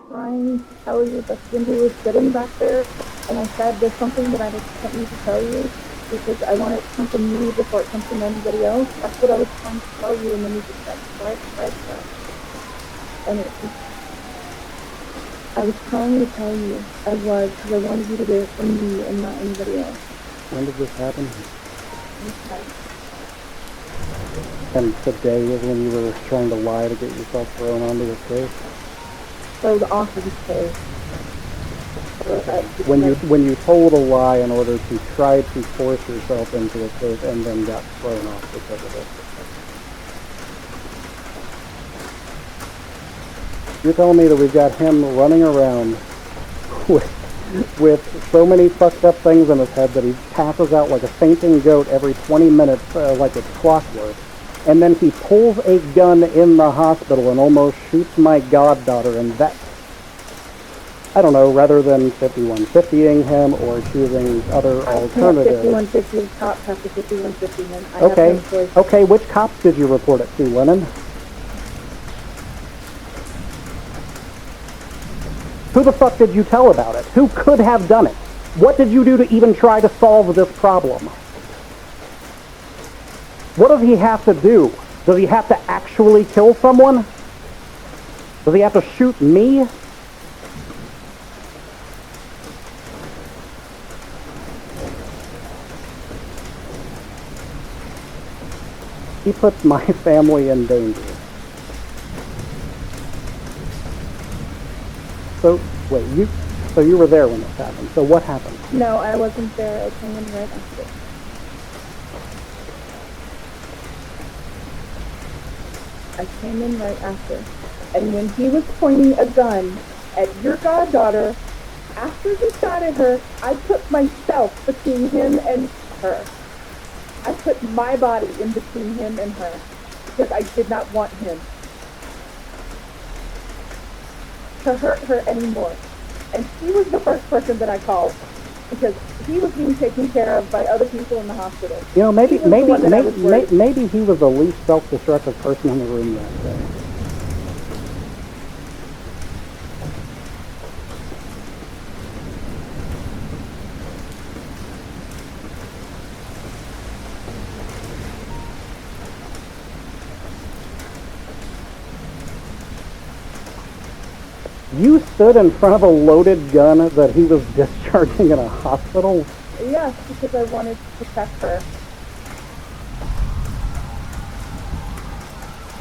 trying to tell you that Cindy was sitting back there, and I said, there's something that I don't need to tell you, because I want it to come from you before it comes from anybody else. That's what I was trying to tell you, and then you just said, right. And I was trying to tell you, because I wanted you to get it from me and not anybody else. When did this happen? Okay. And today is when you were trying to lie to get yourself thrown onto his case? So the off of his case. When you told a lie in order to try to force yourself into a case and then got thrown off because of it. You're telling me that we've got him running around with so many fucked up things in his head that he passes out like a fainting goat every 20 minutes like it's clockwork. And then he pulls a gun in the hospital and almost shoots my goddaughter, and that, I don't know, rather than 5150ing him or choosing other alternatives. 5150, cops have to 5150 him. Okay, which cops did you report it to, Lennon? Who the fuck did you tell about it? Who could have done it? What did you do to even try to solve this problem? What does he have to do? Does he have to actually kill someone? Does he have to shoot me? He puts my family in danger. So, wait, you were there when this happened. So what happened? No, I wasn't there. I came in right after. I came in right after. And when he was pointing a gun at your goddaughter, after he shot at her, I put myself between him and her. I put my body in between him and her because I did not want him to hurt her anymore. And he was the first person that I called because he was being taken care of by other people in the hospital. You know, maybe he was the least self-destructive person in the room that day. You stood in front of a loaded gun that he was discharging in a hospital? Yes, because I wanted to protect her.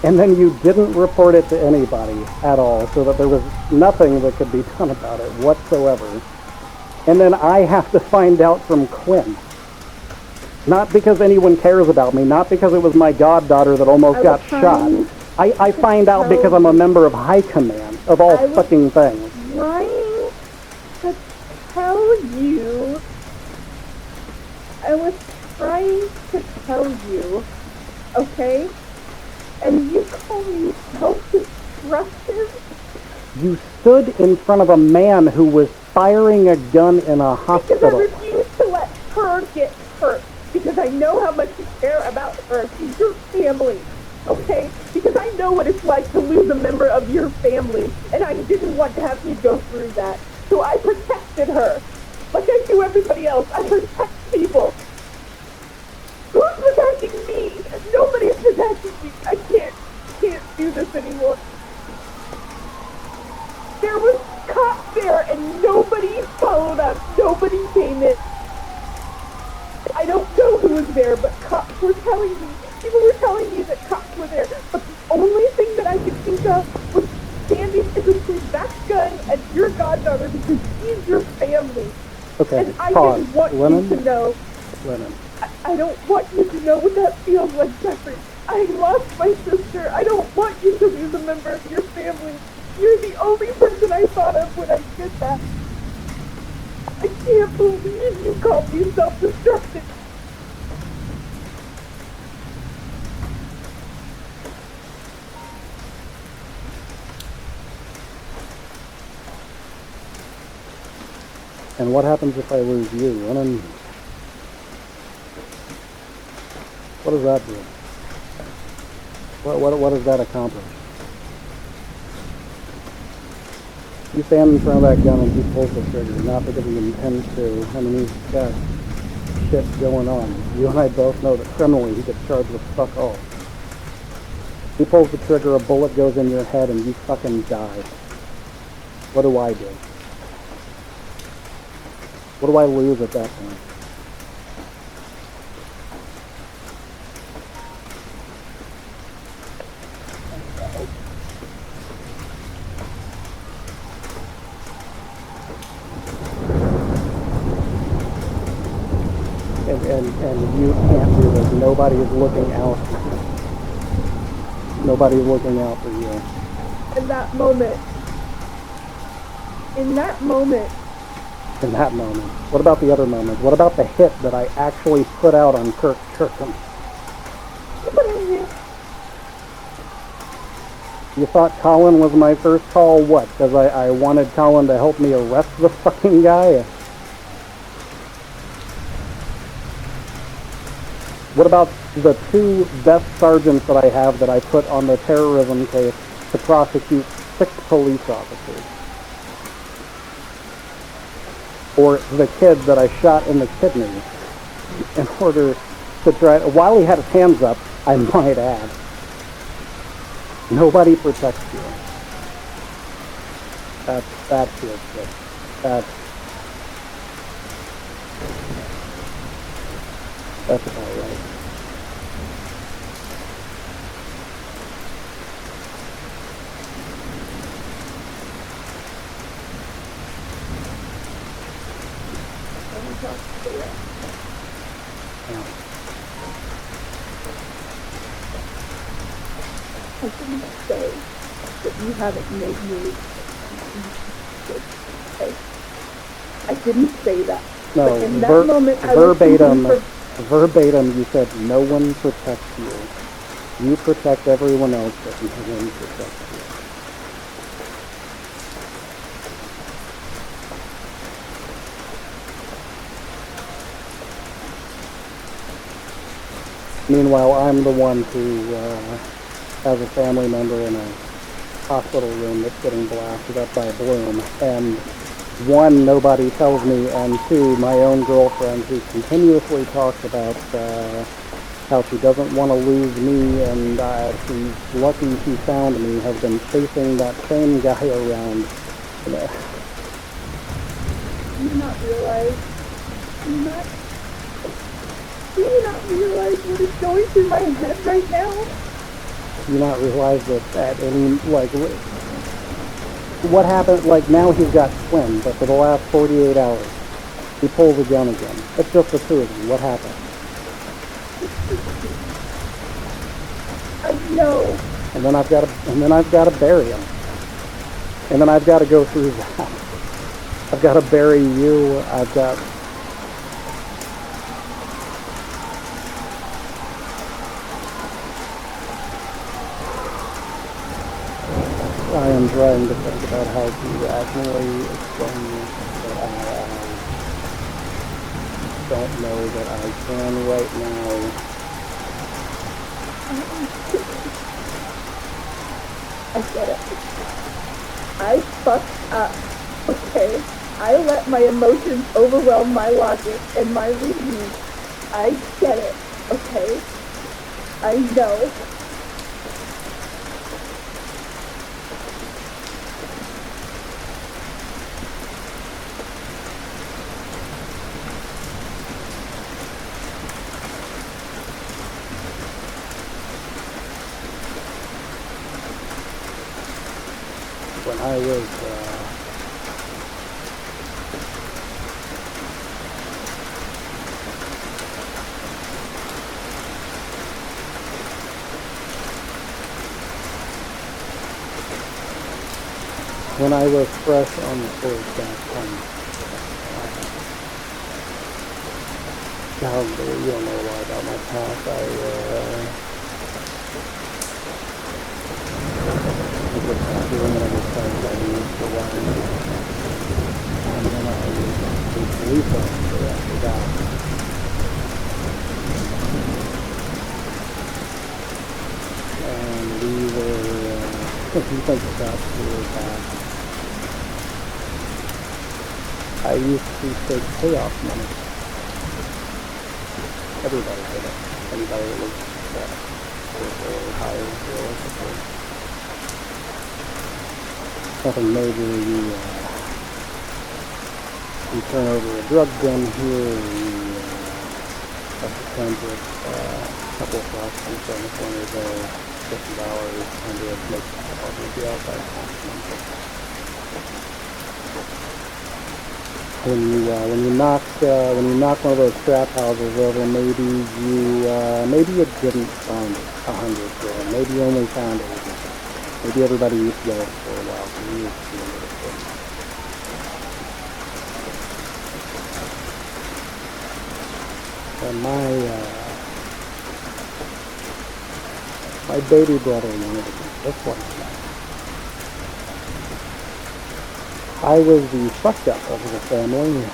And then you didn't report it to anybody at all, so that there was nothing that could be done about it whatsoever. And then I have to find out from Quinn. Not because anyone cares about me, not because it was my goddaughter that almost got shot. I find out because I'm a member of High Command, of all fucking things. Trying to tell you. I was trying to tell you, okay? And you call me self-destructive? You stood in front of a man who was firing a gun in a hospital. Because I refuse to let her get hurt. Because I know how much you care about her. She's your family. Okay? Because I know what it's like to lose a member of your family, and I didn't want to have you go through that. So I protected her. Like I do everybody else. I protect people. Who's protecting me? Nobody's protecting me. I can't do this anymore. There was cops there, and nobody followed us. Nobody came in. I don't know who was there, but cops were telling me. People were telling me that cops were there. But the only thing that I could think of was standing in between that gun and your goddaughter because she's your family. Okay, and I pause. didn't want Lennon? you to know. Lennon. I don't want you to know what that feels like, Jeffrey. I lost my sister. I don't want you to lose a member of your family. You're the only person I thought of when I did that. I can't believe you called me self-destructive. And what happens if I lose you? Lennon? What does that do? What does that accomplish? You stand in front of that gun and he pulls the trigger, not because he intends to. I mean, he's got shit going on. You and I both know that criminally he gets charged with fuck all. He pulls the trigger, a bullet goes in your head, and you fucking die. What do I do? What do I lose at that point? And you can't do this. Nobody is looking out. Nobody's looking out for you. In that moment. What about the other moments? What about the hit that I actually put out on Kirk Kirkham? You thought Colin was my first call? What? Because I wanted Colin to help me arrest the fucking guy? What about the two best sergeants that I have that I put on the terrorism case to prosecute 6 police officers? Or the kid that I shot in the kidney in order to try, while he had his hands up, I might add. Nobody protects you. That feels good. That's about right. I didn't say that you haven't made me okay. I didn't say that. No, but in that moment, I verbatim, you said no one protects you. You protect everyone else, but no one protects you. Meanwhile, I'm the one who has a family member in a hospital room that's getting blasted up by a balloon. And one, nobody tells me, and two, my own girlfriend who continuously talks about how she doesn't want to lose me and she's lucky she found me, has been chasing that same guy around. Do you not realize? Do you not realize what is going through my head right now? Do you not realize that at any, like, what happened, like, now he's got Quinn, but for the last 48 hours, he pulls a gun again. It's just the two of them. What happened? I know. And then I've got to bury him. And then I've got to go through that. I've got to bury you. I am trying to think about how to rationally explain this, but I don't know that I can right now. I get it. I fucked up, okay? I let my emotions overwhelm my logic and my reasoning. I get it, okay? I know. When I was fresh on the force back home, you don't know a lot about my past. I was doing whatever things I used for a while, and then I was a police officer after that. And we were, if you think about it back, I used to take payoff money. Everybody did it. Anybody that was or higher realistically. Nothing major. You turn over a drug gun here, you have to spend with a couple of bucks on the corner there, $50, and it makes the outside tax. When you knock one of those trap houses over, maybe you didn't find 100 there. Maybe you only found 80. Maybe everybody eats yellow for a while. So you used to do it. And my baby brother wanted to do this one. I was the fucked up of the family.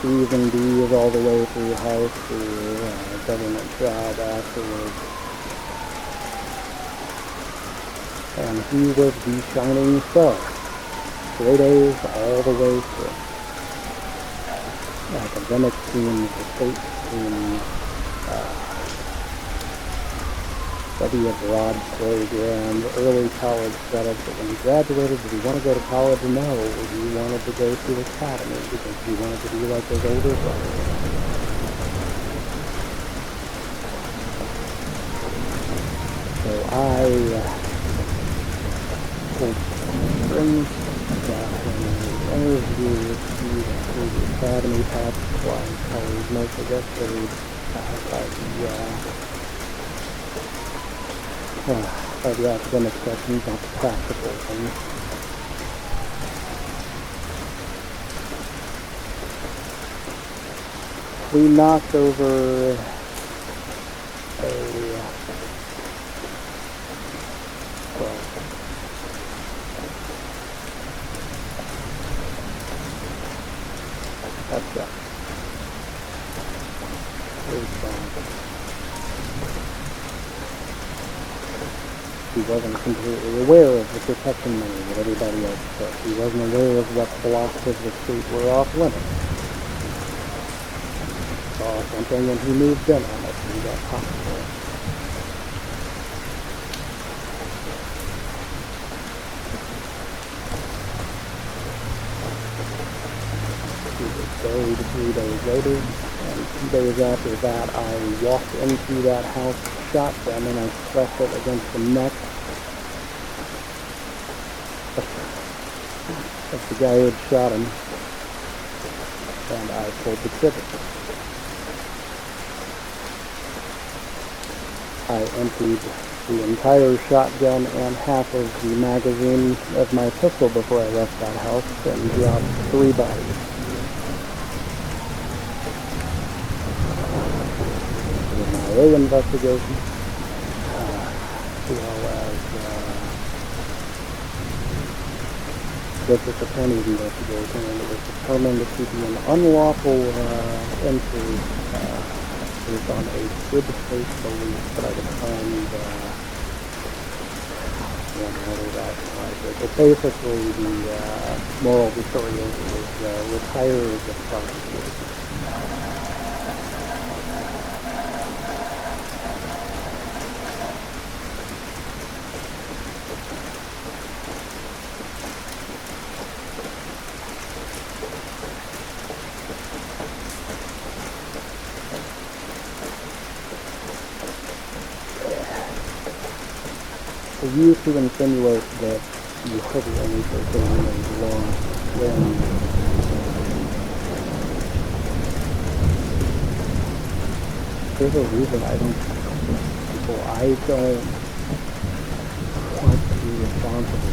C's and D's all the way through high school, government job afterwards. And he was the shining star. Straight A's all the way through. Academic team, the state team, study abroad program, early college credits. But when he graduated, did he want to go to college? No. He wanted to go to academy because he wanted to be like his older brother. So I will bring that interview to the academy path flying colors, mostly get paid by the academic sections, not the practical things. We knocked over that's that. He wasn't completely aware of the protection money that everybody else took. He wasn't aware of what blocks of the state were off limits. Saw something and he moved in on it and he got popped for it. He was buried 3 days later, and 2 days after that I walked into that house, shotgun, and I pressed it against the neck of the guy who had shot him, and I pulled the trigger. I emptied the entire shotgun and half of the magazine of my pistol before I left that house and dropped 3 bodies. In my A investigation, as well as district attorney's investigation, and it was determined to be an unlawful entry based on a good faith belief, but I could find whether that was. But basically, the moral of the story is retire as a prosecutor. For you to insinuate that you hurt any person is wrong when there's a reason I don't kill people. I don't want to be responsible.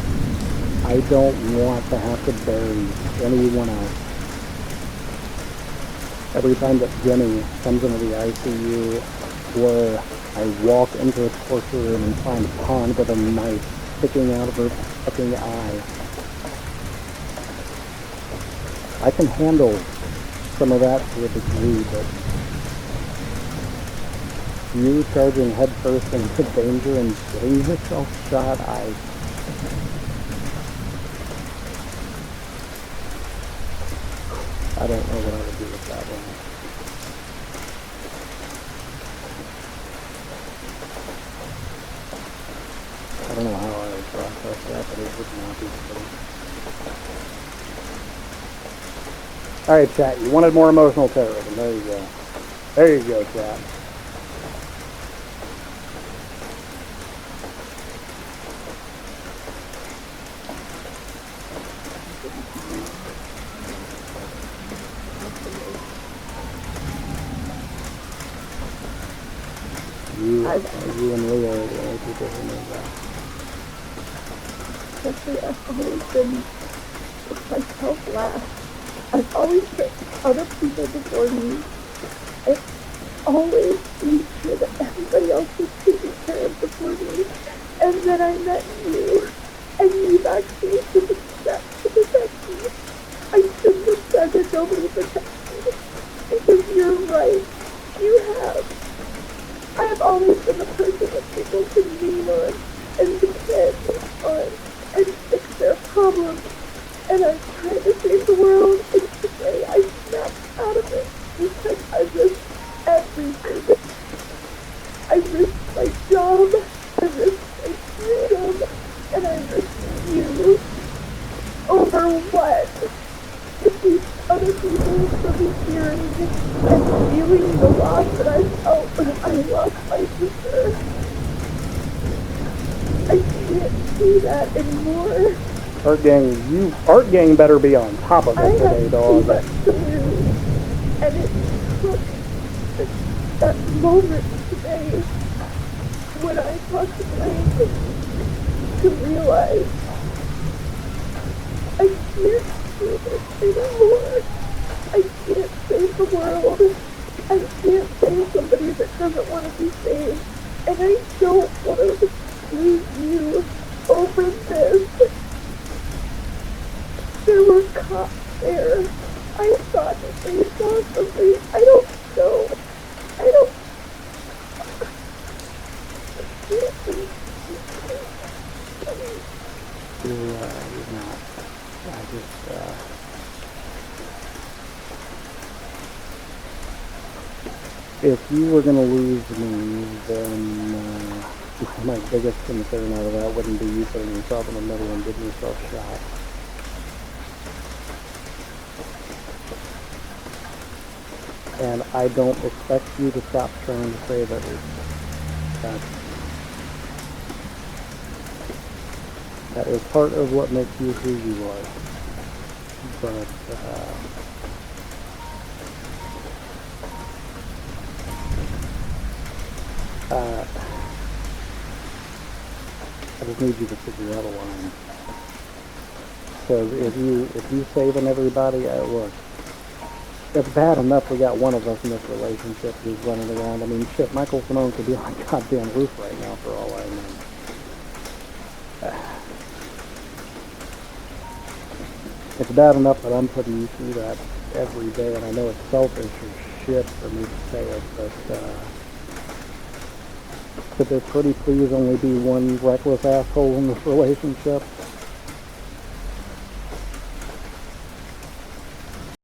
I don't want to have to bury anyone else. Every time that Jenny comes into the ICU or I walk into a torture room and find a pond with a knife sticking out of her fucking eye. I can handle some of that to a degree, but you charging headfirst into danger and getting yourself shot, I don't know what I would do with that one. I don't know how I would process that, but it would not be good. Alright, chat, you wanted more emotional terrorism. There you go. There you go, chat. You and Leo are the only people who know that. Especially, I've always been with myself last. I've always put other people before me. I've always made sure that everybody else was taken care of before me. And then I met you, and you've actually took a step to protect me. I shouldn't have said that nobody protects me, because you're right. You have. I have always been the person that people can lean on and depend on and fix their problems. And I've tried to save the world, and today I snapped out of it because I risked everything. I risked my job, I risked my freedom, and I risked you. Over what? To keep other people from hearing and feeling the loss that I felt when I lost my sister. I can't do that anymore. Art Gang better be on top of it today, dog. I have too much to lose, and it took that moment today when I talked to Blake to realize I can't do this anymore. I can't save the world. I can't save somebody that doesn't want to be saved. And I don't want to lose you over this. There were cops there. I thought that they saw something. I don't know. I don't. You're not. I just, if you were going to lose me, then my biggest concern out of that wouldn't be you putting yourself in the middle and getting yourself shot. And I don't expect you to stop trying to save others. That is part of what makes you who you are. But, I just need you to figure out a line. Because if you saving everybody, look, it's bad enough we got one of us in this relationship who's running around. I mean, shit, Michael Simone could be on a goddamn roof right now for all I know. It's bad enough that I'm putting you through that every day, and I know it's selfish as shit for me to say it, but, could there pretty please only be one reckless asshole in this relationship?